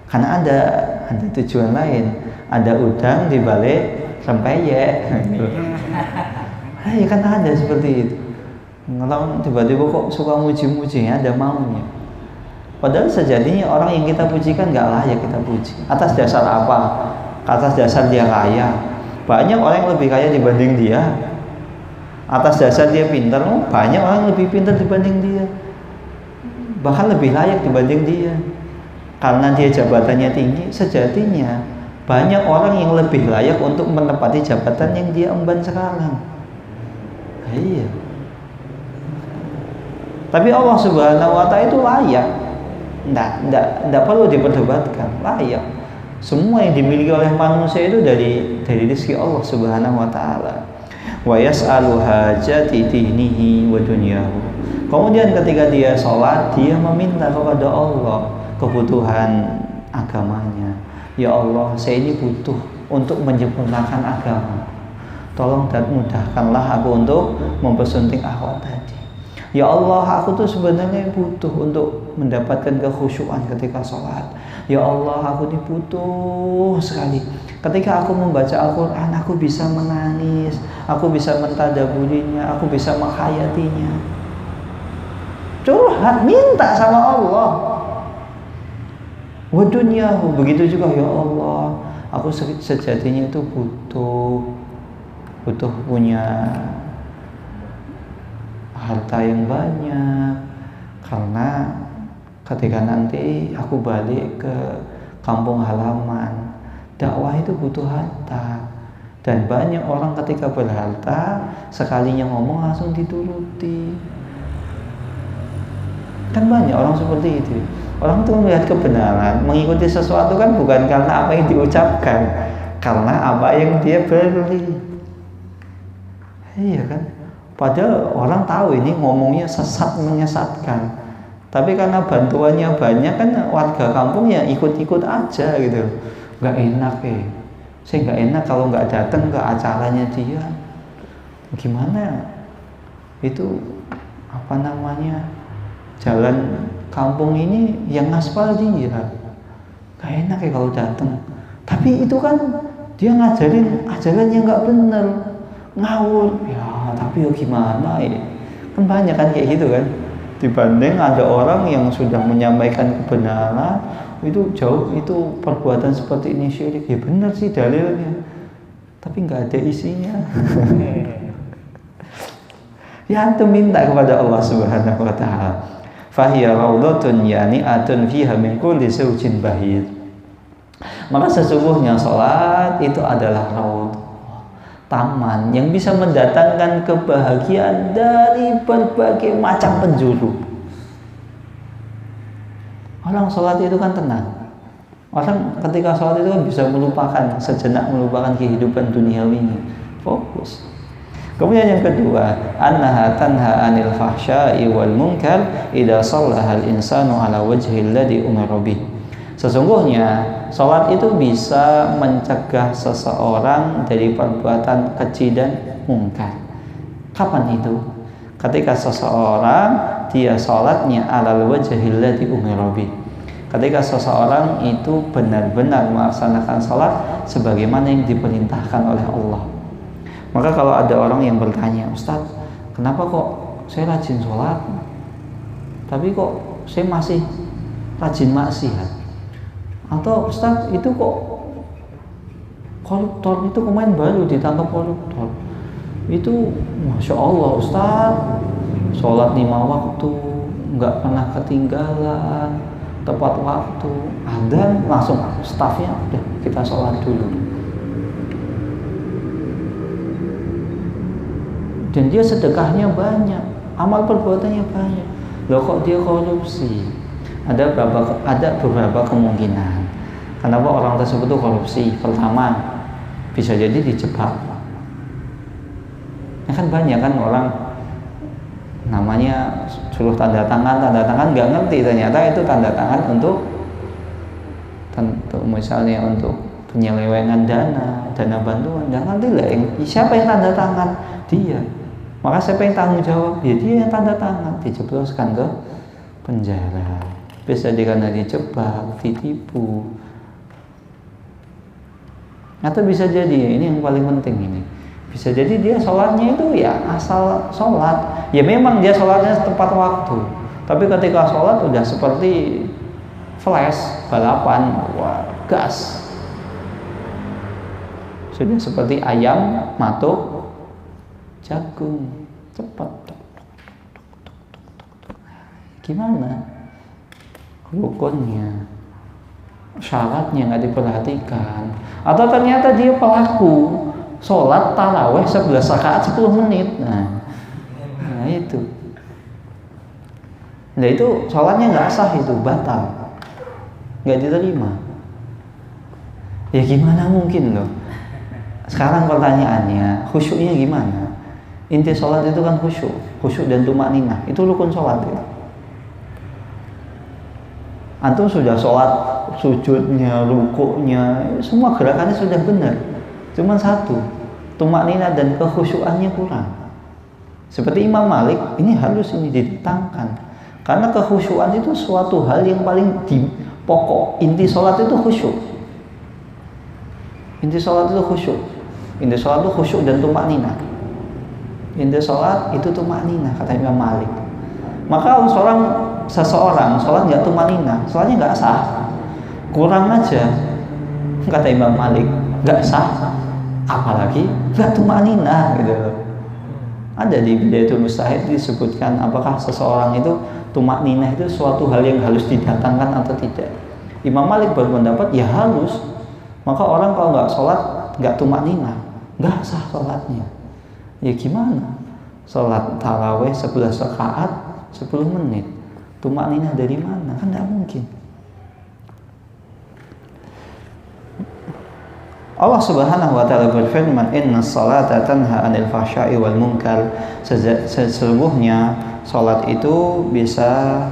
Karena ada tujuan lain, ada udang di balik rempeyek. Ya kan ada seperti itu. Kalau tiba-tiba kok suka muji-muji, ada maunya. Padahal sejatinya orang yang kita pujikan nggak layak kita puji. Atas dasar apa? Atas dasar dia kaya. Banyak orang yang lebih kaya dibanding dia. Atas dasar dia pintar, banyak orang yang lebih pintar dibanding dia. Bahkan lebih layak dibanding dia. Karena dia jabatannya tinggi, sejatinya banyak orang yang lebih layak untuk menempati jabatan yang dia emban sekarang. Iya. Tapi Allah Subhanahu wa Ta'ala itu layak. Nggak perlu diperdebatkan, layak. Semua yang dimiliki oleh manusia itu dari rezeki Allah Subhanahu wa Ta'ala. Wa yas'alu hajati dinihi wa dunyahu. Kemudian ketika dia sholat, dia meminta kepada Allah kebutuhan agamanya. Ya Allah, saya ini butuh untuk menyempurnakan agama. Tolong dan mudahkanlah aku untuk mempersunting akhwat tadi. Ya Allah, aku tuh sebenarnya butuh untuk mendapatkan kekhusyuan ketika sholat. Ya Allah, aku ini butuh sekali. Ketika aku membaca Al-Quran, aku bisa menangis, aku bisa mentadaburinya, aku bisa menghayatinya. Curhat, minta sama Allah. Wa dunyahu, begitu juga ya Allah, aku sejatinya itu butuh punya harta yang banyak, karena ketika nanti aku balik ke kampung halaman, dakwah itu butuh harta. Dan banyak orang ketika berharta, sekalinya ngomong langsung dituruti. Kan banyak orang seperti itu. Orang itu melihat kebenaran, mengikuti sesuatu kan bukan karena apa yang diucapkan, karena apa yang dia beli. Iya kan? Padahal orang tahu ini ngomongnya sesat, menyesatkan. Tapi karena bantuannya banyak kan warga kampung ya ikut-ikut aja gitu. Gak enak saya gak enak kalau gak datang ke acaranya dia. Gimana? Itu apa namanya? Jalan kampung ini yang aspal dia. Gak enak kalau datang. Tapi itu kan dia ngajarin ajaran yang gak bener, ngawur. Ya tapi gimana ya? Kan banyak kan kayak gitu kan. Dibanding ada orang yang sudah menyampaikan kebenaran, itu jauh, itu perbuatan seperti ini syirik. Ya benar sih dalilnya, tapi nggak ada isinya. Ya antum minta kepada Allah Subhanahu wa Ta'ala. Fahiya raudhatun yani'atun fiha min kulli zawjin bahir. Maka sesungguhnya salat itu adalah raudhah, taman yang bisa mendatangkan kebahagiaan dari berbagai macam penjuru. Orang sholat itu kan tenang. Orang ketika sholat itu kan bisa melupakan sejenak, melupakan kehidupan duniawi ini, fokus. Kemudian yang kedua, annaha tanha 'anil fahsya'i wal munkar idza shallaha al-insanu 'ala wajhi alladhi umira bih. Sesungguhnya sholat itu bisa mencegah seseorang dari perbuatan keji dan mungkar. Kapan itu? Ketika seseorang dia sholatnya alal wajhil ladzi umira bih. Ketika seseorang itu benar-benar melaksanakan sholat sebagaimana yang diperintahkan oleh Allah. Maka kalau ada orang yang bertanya, Ustaz, kenapa kok saya rajin sholat, tapi kok saya masih rajin maksiat? Atau Ustaz, itu kok koruptor itu kemarin baru ditangkap koruptor. Itu Masya Allah Ustaz, sholat 5 waktu, nggak pernah ketinggalan, tepat waktu, adzan langsung stafnya udah kita sholat dulu. Dan dia sedekahnya banyak, amal perbuatannya banyak. Loh kok dia korupsi? Ada beberapa kemungkinan kenapa orang tersebut itu korupsi. Pertama, bisa jadi dijebak. Ya kan banyak kan orang namanya suruh tanda tangan nggak ngerti, ternyata itu tanda tangan untuk misalnya untuk penyelewengan dana bantuan. Nggak ngerti lah, siapa yang tanda tangan? Dia. Maka siapa yang tanggung jawab? Ya dia yang tanda tangan, dijebloskan ke penjara. Bisa jadi karena dijebak, ditipu, atau bisa jadi, ini yang paling penting ini, Bisa jadi dia sholatnya itu ya asal sholat. Ya memang dia sholatnya tepat waktu. Tapi ketika sholat udah seperti flash, balapan, wah, gas. Sudah seperti ayam matuk jagung, cepat. Gimana? Rukunnya, syaratnya nggak diperhatikan. Atau ternyata dia pelaku sholat taraweh 11 rakaat 10 menit. Nah itu. Nah itu sholatnya nggak sah, itu batal, nggak diterima. Ya gimana mungkin loh. Sekarang pertanyaannya, khusyuknya gimana? Inti sholat itu kan khusyuk dan tumakninah. Itu rukun sholat ya. Antum sudah sholat, sujudnya, rukuknya, semua gerakannya sudah benar. Cuma satu, tumakninah dan kekhusyukannya kurang. Seperti Imam Malik, ini harus didatangkan. Karena kekhusyukan itu suatu hal yang paling pokok. Inti sholat itu khusyuk. Inti sholat itu khusyuk. Inti sholat itu khusyuk dan tumakninah. Inti sholat itu tumakninah, kata Imam Malik. Maka seseorang sholat nggak tumakninah, sholatnya nggak sah, kurang aja, kata Imam Malik, nggak sah, apalagi nggak tumakninah gitu. Ada di Bidayatul Mujtahid disebutkan apakah seseorang itu tumakninah itu suatu hal yang harus didatangkan atau tidak. Imam Malik berpendapat ya harus. Maka orang kalau nggak sholat nggak tumakninah, nggak sah sholatnya. Ya gimana? Sholat taraweh 11 rakaat 10 menit, tumakninah dari mana? Kan nggak mungkin. Allah Subhanahu wa taala berfirman, "Innas salata tanha 'anil fahsya'i wal munkar." Sesungguhnya salat itu bisa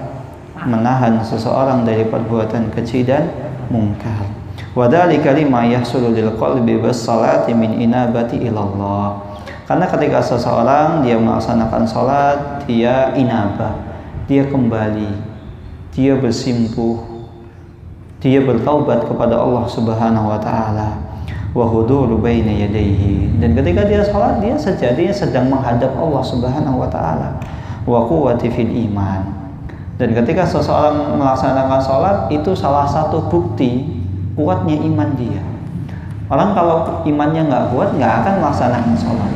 menahan seseorang dari perbuatan keji dan mungkar. Wa dzalika lima yahsulu lil qalbi bis salati min inabati ilallah. Karena ketika seseorang dia melaksanakan salat, dia inabah, dia kembali, dia bersimpuh, dia bertaubat kepada Allah Subhanahu wa taala. Wa huduru baina yadayhi, dan ketika dia salat dia sejatinya sedang menghadap Allah Subhanahu wa taala. Wa quwwati fil iman, dan ketika seseorang melaksanakan salat itu salah satu bukti kuatnya iman dia. Orang kalau imannya nggak kuat nggak akan melaksanakan salat.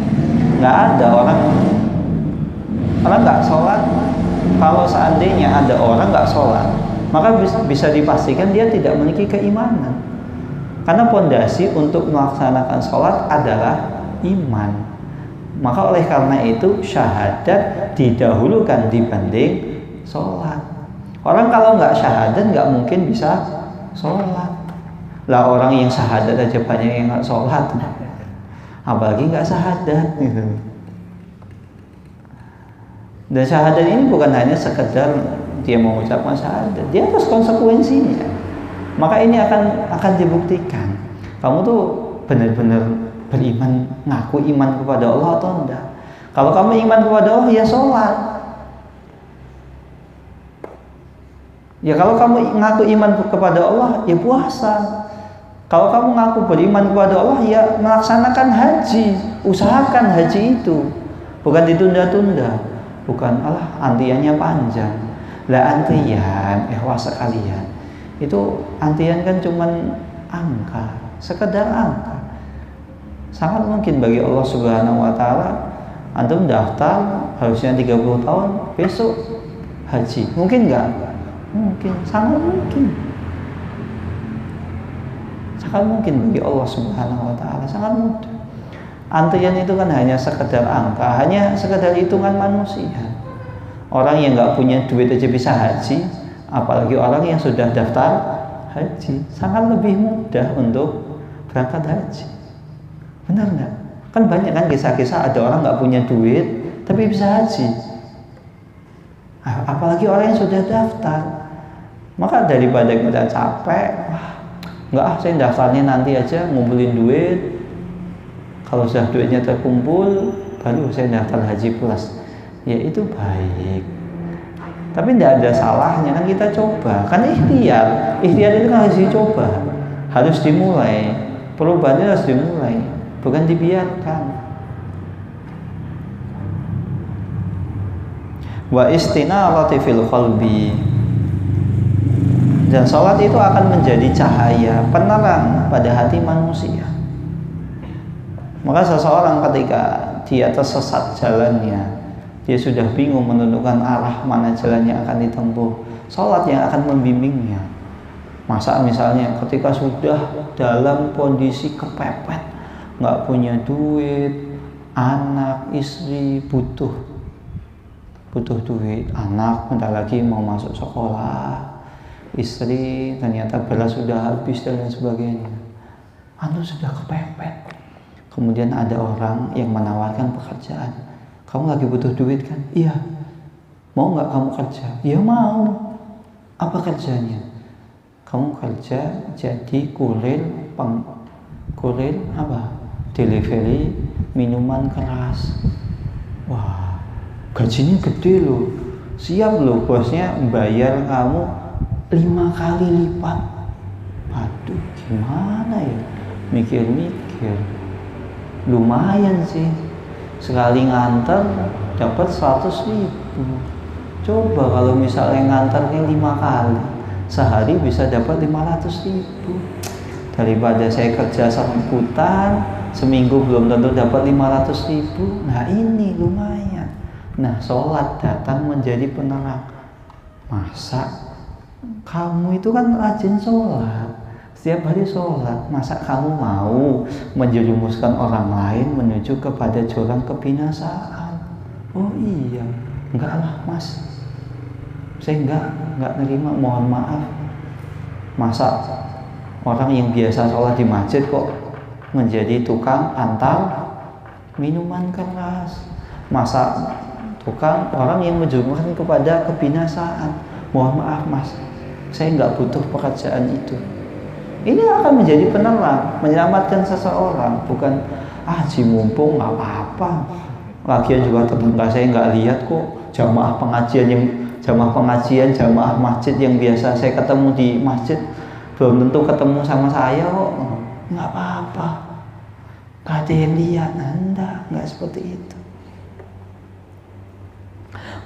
Nggak ada orang nggak salat. Kalau seandainya ada orang nggak salat, maka bisa dipastikan dia tidak memiliki keimanan. Karena pondasi untuk melaksanakan sholat adalah iman. Maka oleh karena itu syahadat didahulukan dibanding sholat. Orang kalau nggak syahadat nggak mungkin bisa sholat. Lah orang yang syahadat aja banyak yang nggak sholat, apalagi nggak syahadat gitu. Dan syahadat ini bukan hanya sekedar dia mengucapkan syahadat, dia harus konsekuensinya. Maka ini akan dibuktikan kamu tuh benar-benar beriman, ngaku iman kepada Allah atau enggak. Kalau kamu iman kepada Allah ya sholat. Ya kalau kamu ngaku iman kepada Allah ya puasa. Kalau kamu ngaku beriman kepada Allah ya melaksanakan haji. Usahakan haji itu, bukan ditunda-tunda. Bukan antriannya panjang. Lah antrian, ikhwas sekalian, itu antrian kan cuman angka, sekedar angka. Sangat mungkin bagi Allah Subhanahu wa taala antum daftar harusnya 30 tahun, besok haji. Mungkin enggak? Mungkin, sangat mungkin. Sangat mungkin bagi Allah Subhanahu wa taala, sangat mudah. Antrian itu kan hanya sekedar angka, hanya sekedar hitungan manusia. Orang yang nggak punya duit aja bisa haji, apalagi orang yang sudah daftar haji. Sangat lebih mudah untuk berangkat haji. Benar nggak? Kan banyak kan kisah-kisah ada orang nggak punya duit tapi bisa haji. Apalagi orang yang sudah daftar. Maka daripada kita capek, saya daftarnya nanti aja, ngumpulin duit. Kalau sudah duitnya terkumpul, baru saya daftar haji plus. Ya itu baik. Tapi tidak ada salahnya kan kita coba. Kan ikhtiar itu kan harus dicoba, harus dimulai. Perubahannya harus dimulai, bukan dibiarkan. wa istinarati fil qalbi, dan sholat itu akan menjadi cahaya penerang pada hati manusia. Maka seseorang ketika dia tersesat jalannya, dia sudah bingung menentukan arah mana jalan yang akan ditempuh, sholat yang akan membimbingnya. Masa misalnya ketika sudah dalam kondisi kepepet, nggak punya duit, anak, istri butuh duit, anak bentar lagi mau masuk sekolah, istri ternyata beras sudah habis dan lain sebagainya, anu sudah kepepet. Kemudian ada orang yang menawarkan pekerjaan, kamu lagi butuh duit kan? Iya. Mau nggak kamu kerja? Iya mau. Apa kerjanya? Kamu kerja jadi kurir apa? Delivery minuman keras. Wah, gajinya gede loh. Siap loh bosnya bayar kamu 5 kali lipat. Aduh, gimana ya? Mikir-mikir. Lumayan sih. Sekali nganter dapat 100.000. Coba kalau misalnya nganternya 5 kali, sehari bisa dapat 500.000. Daripada saya kerja semputan, seminggu belum tentu dapat 500.000. Nah ini lumayan. Nah sholat datang menjadi penerang. Masa kamu itu kan rajin sholat, setiap hari sholat, masa kamu mau menjerumuskan orang lain menuju kepada jurang kebinasaan? Oh iya, enggak lah mas, saya enggak nerima, mohon maaf. Masa orang yang biasa sholat di masjid kok menjadi tukang antar minuman keras? Masa tukang orang yang menjerumuskan kepada kebinasaan? Mohon maaf mas, saya enggak butuh pekerjaan itu. Ini akan menjadi penerang, menyelamatkan seseorang, bukan haji mumpung nggak apa-apa. Lagian juga tetangga saya nggak lihat kok, jamaah pengajian, jamaah masjid yang biasa saya ketemu di masjid belum tentu ketemu sama saya kok. Nggak apa-apa, nggak ada yang lihat. Nggak seperti itu.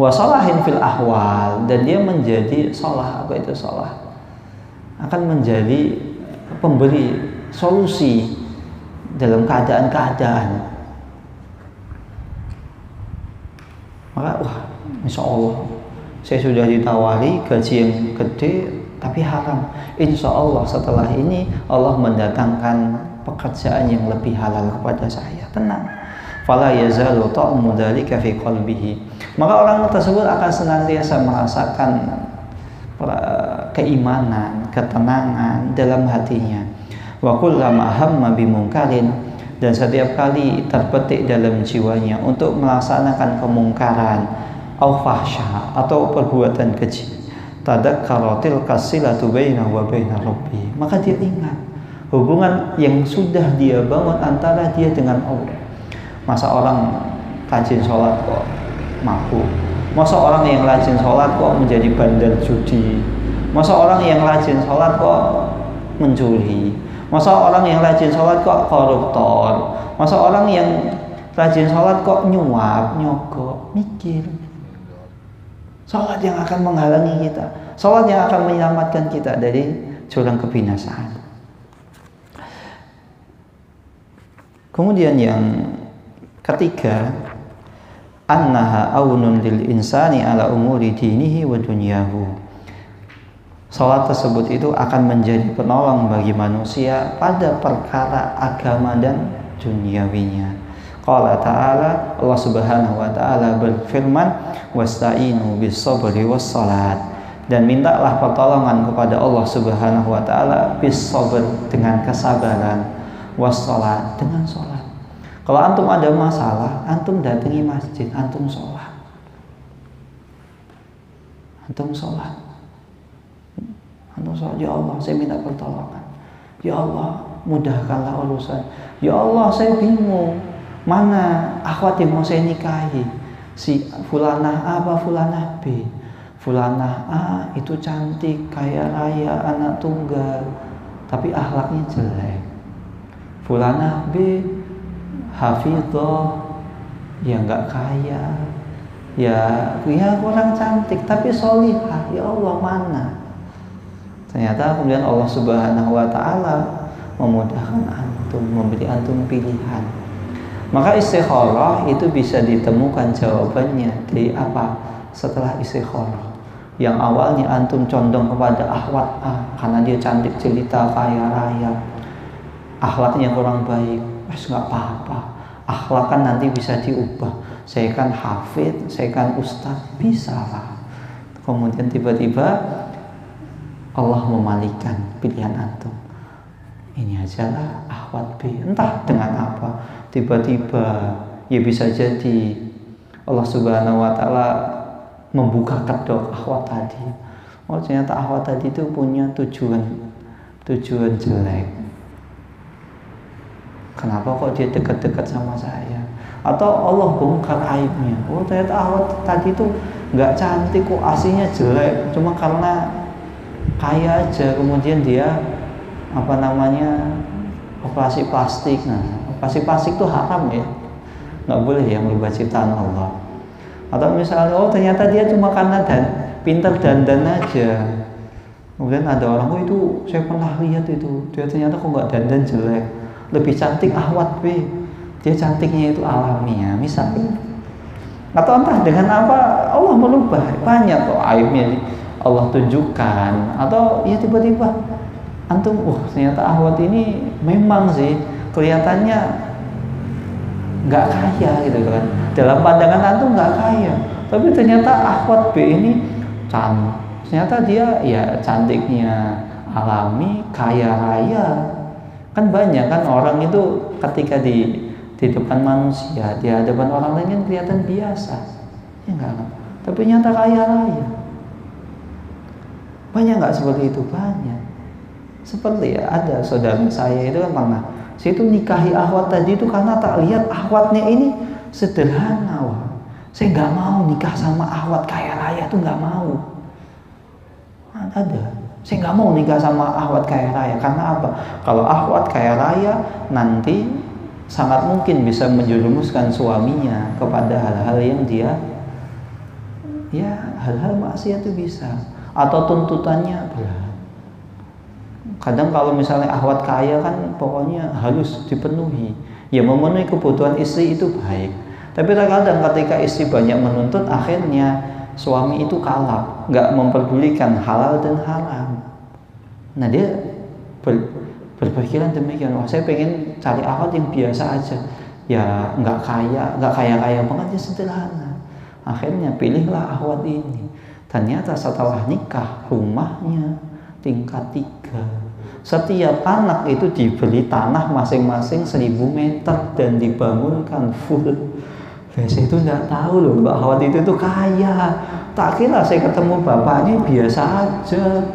Wasolahin fil ahwal, dan dia menjadi sholah. Apa itu sholah? Akan menjadi pemberi solusi dalam keadaan-keadaan. Maka wah, insya Allah saya sudah ditawari gaji yang gede tapi haram. Insya Allah setelah ini Allah mendatangkan pekerjaan yang lebih halal kepada saya. Tenang. Fala yazalu ta'mu dzalika fi qalbihi. Maka orang tersebut akan senantiasa merasakan keimanan, ketenangan dalam hatinya. Wa kullama hamma bimungkarin, dan setiap kali terbetik dalam jiwanya untuk melaksanakan kemungkaran au fahsya atau perbuatan keji, tadakkaratil qasilatu bainahu wa baina rabbih, maka dia ingat hubungan yang sudah dia bangun antara dia dengan Allah. Masa orang rajin sholat kok mabuk? Masa orang yang rajin sholat kok menjadi bandar judi? Masa orang yang rajin sholat kok mencuri? Masa orang yang rajin sholat kok koruptor? Masa orang yang rajin sholat kok nyuap, nyogok? Mikir. Sholat yang akan menghalangi kita, sholat yang akan menyelamatkan kita dari jurang kebinasaan. Kemudian yang ketiga, annaha aunun lil insani ala umuri dinihi wa dunyahu. Salat tersebut itu akan menjadi penolong bagi manusia pada perkara agama dan duniawinya. Qala ta'ala, Allah Subhanahu wa ta'ala berfirman, wasta'inu bis sabri was salat, dan mintalah pertolongan kepada Allah Subhanahu wa ta'ala bis sabr, dengan kesabaran, was salat, dengan salat. Kalau antum ada masalah, antum datangi masjid, antum sholat. Antum sholat. Antum sholat, ya Allah saya minta pertolongan. Ya Allah mudahkanlah urusan. Ya Allah saya bingung, mana akhwat yang mau saya nikahi? Si fulanah A apa fulanah B? Fulanah A itu cantik, kaya raya, anak tunggal, tapi akhlaknya jelek. Fulanah B hafidhah, ya nggak kaya, ya kurang cantik tapi solihah, ya Allah mana? Ternyata kemudian Allah Subhanahu wa Ta'ala memudahkan antum, memberi antum pilihan. Maka istikharah itu bisa ditemukan jawabannya dari apa? Setelah istikharah. Yang awalnya antum condong kepada akhwat A karena dia cantik jelita, kaya raya, akhlaknya kurang baik, nggak apa-apa. Akhlak kan nanti bisa diubah. Saya kan hafid, saya kan ustadz, bisa lah. Kemudian tiba-tiba Allah memalingkan pilihan antum. Ini ajalah akhwat B, entah dengan apa. Tiba-tiba ya bisa jadi Allah Subhanahu wa Ta'ala membuka kedok akhwat tadi. Oh ternyata akhwat tadi itu punya tujuan jelek. Kenapa kok dia dekat-dekat sama saya? Atau Allah bongkar aibnya. Oh ternyata akhwat tadi itu nggak cantik kok, aslinya jelek. Cuma karena kaya aja, kemudian dia operasi plastik. Nah, operasi plastik itu haram ya, nggak boleh yang merubah ciptaan Allah. Atau misalnya ternyata dia cuma karena pintar dandan aja, kemudian ada orang, itu saya pernah lihat itu dia ternyata kok nggak dandan, jelek, lebih cantik akhwat B, dia cantiknya itu alamiah misalnya. Atau entah dengan apa Allah merubah, banyak kok aibnya Allah tunjukkan. Atau ya tiba-tiba antum, ternyata akhwat ini memang sih kelihatannya nggak kaya gitu kan, dalam pandangan antum nggak kaya, tapi ternyata akhwat B ini ternyata dia ya cantiknya alami, kaya raya. Kan banyak kan orang itu ketika di depan manusia, di hadapan orang lain kan kelihatan biasa, ya enggak, tapi ternyata kaya raya. Banyak nggak seperti itu? Banyak. Seperti ya ada saudara saya itu kan pernah, saya itu nikahi akhwat tadi itu karena tak lihat akhwatnya ini sederhana. Saya nggak mau nikah sama akhwat kaya raya, tuh nggak mau. Ada, saya nggak mau nikah sama akhwat kaya raya karena apa? Kalau akhwat kaya raya nanti sangat mungkin bisa menjerumuskan suaminya kepada hal-hal yang dia, ya hal-hal maksiat itu bisa, atau tuntutannya berat. Kadang kalau misalnya akhwat kaya kan pokoknya harus dipenuhi, ya memenuhi kebutuhan istri itu baik. Tapi terkadang ketika istri banyak menuntut, akhirnya suami itu kalah, nggak memperdulikan halal dan haram. Nah dia berpikiran demikian, saya pengen cari akhwat yang biasa aja, ya nggak kaya banget, ya sederhana. Akhirnya pilihlah akhwat ini. Ternyata setelah nikah rumahnya tingkat 3. Setiap anak itu dibeli tanah masing-masing 1000 meter dan dibangunkan full. Saya itu nggak tahu loh, Mbak Akhwat itu tuh kaya. Tak kira saya ketemu bapaknya biasa aja.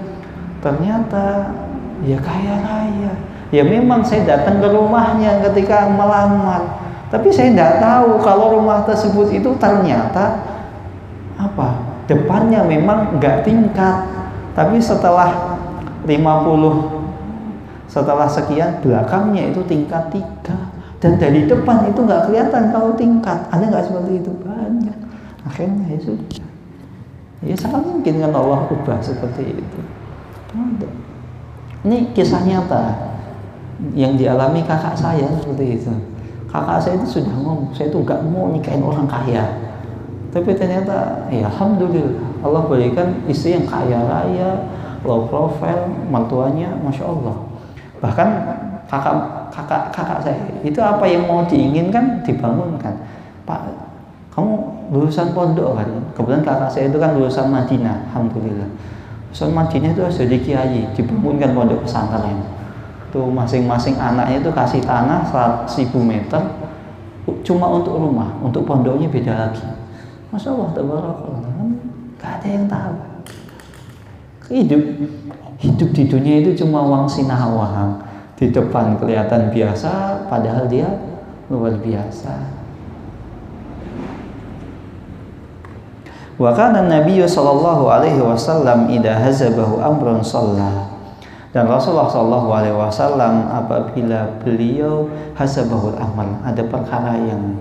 Ternyata ya kaya raya. Ya memang saya datang ke rumahnya ketika melamar, tapi saya nggak tahu kalau rumah tersebut itu ternyata depannya memang nggak tingkat, tapi setelah 50, setelah sekian belakangnya itu tingkat 3, dan dari depan itu nggak kelihatan kalau tingkat. Ada nggak seperti itu? Banyak. Akhirnya ya sudah, ya sangat mungkin kan Allah ubah seperti itu. Ada. Ini kisah nyata yang dialami kakak saya seperti itu. Kakak saya itu sudah ngomong, saya itu nggak mau nikahin orang kaya, tapi ternyata ya alhamdulillah Allah berikan istri yang kaya raya, low profile, mertuanya masya Allah. Bahkan kakak saya itu apa yang mau diinginkan dibangunkan. Pak, kamu lulusan pondok kan? Kebetulan kakak saya itu kan lulusan Madinah, alhamdulillah. Lulusan Madinah itu harus jadi kiai, dibangunkan pondok pesantren. Tuh masing-masing anaknya itu kasih tanah 1000 meter cuma untuk rumah, untuk pondoknya beda lagi. Masya Allah, tabarakallah, gak ada yang tahu. Hidup di dunia itu cuma wang sinawang, di depan kelihatan biasa, padahal dia luar biasa. Wa kana Nabi sallallahu alaihi wasallam idza hazabahu amrun shalla. Dan Rasulullah sallallahu alaihi wasallam apabila beliau hasabahul amal, ada perkara yang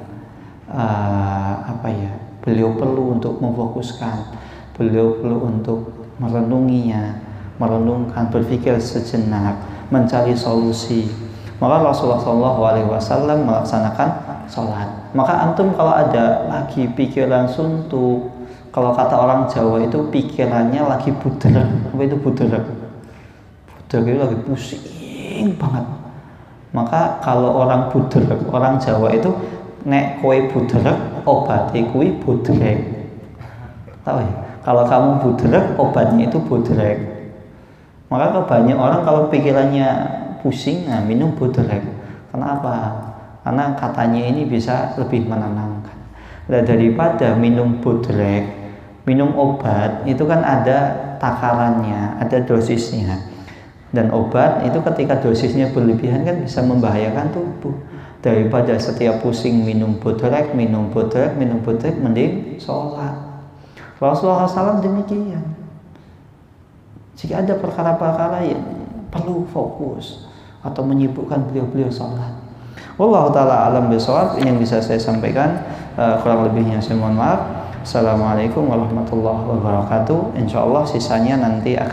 beliau perlu untuk memfokuskan, beliau perlu untuk merenunginya, merenungkan, berpikir sejenak, mencari solusi. Maka Rasulullah SAW melaksanakan sholat. Maka antum kalau ada lagi pikiran suntuk, kalau kata orang Jawa itu pikirannya lagi budek. Apa itu budek? Budek itu lagi pusing banget. Maka kalau orang budek, orang Jawa itu nek kowe budek, obatnya kuwi budrek. Tahu ya? Kalau kamu budrek, obatnya itu budrek. Maka banyak orang kalau pikirannya pusing, nah minum budrek. Kenapa? Karena katanya ini bisa lebih menenangkan. Nah, daripada minum budrek, minum obat itu kan ada takarannya, ada dosisnya. Dan obat itu ketika dosisnya berlebihan kan bisa membahayakan tubuh. Daripada setiap pusing minum budrek, mending sholat. Rasulullah SAW demikian. Jika ada perkara-perkara yang perlu fokus atau menyibukkan beliau sholat. Wallahu ta'ala alam bisawab. Ini yang bisa saya sampaikan, kurang lebihnya saya mohon maaf. Assalamualaikum warahmatullahi wabarakatuh. Insyaallah sisanya nanti akan